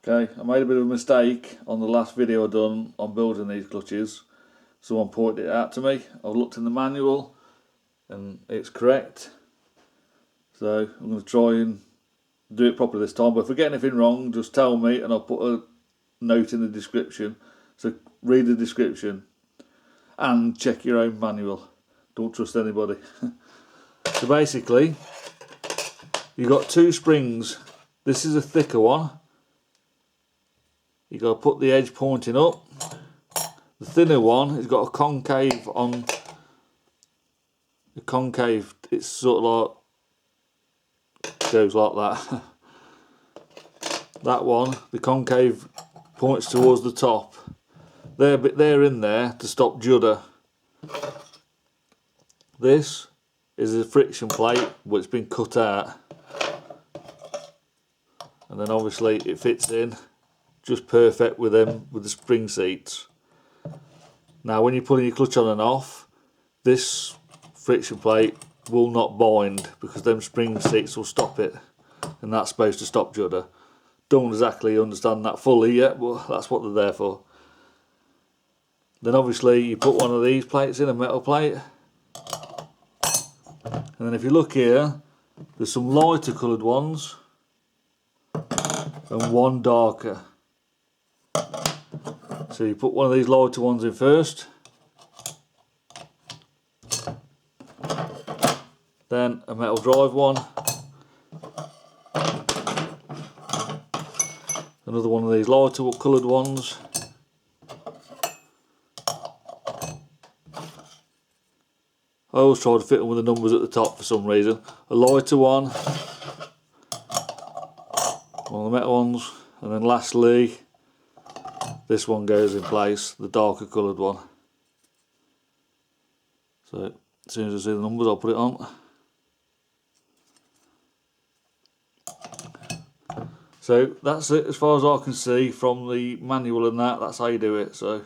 Okay, I made a bit of a mistake on the last video I done on building these clutches. Someone pointed it out to me. I've looked in the manual and it's correct. So I'm going to try and do it properly this time. But if I get anything wrong, just tell me and I'll put a note in the description. So read the description and check your own manual. Don't trust anybody. So basically, you've got two springs. This is a thicker one. You've got to put the edge pointing up. The thinner one has got a concave on the concave. It's sort of like goes like that. That one, the concave points towards the top. They're in there to stop judder. This is a friction plate, but it's been cut out, and then obviously it fits in just perfect with the spring seats. Now when you're putting your clutch on and off, this friction plate will not bind because them spring seats will stop it, and that's supposed to stop judder. Don't exactly understand that fully yet, but that's what they're there for. Then obviously you put one of these plates in, a metal plate, and then if you look here, there's some lighter coloured ones and one darker. So you put one of these lighter ones in first, then a metal drive one, another one of these lighter coloured ones, I always try to fit them with the numbers at the top for some reason. A lighter one of the metal ones, and then lastly this one goes in place, the darker coloured one. So as soon as I see the numbers I'll put it on. So that's it as far as I can see from the manual, and that's how you do it. So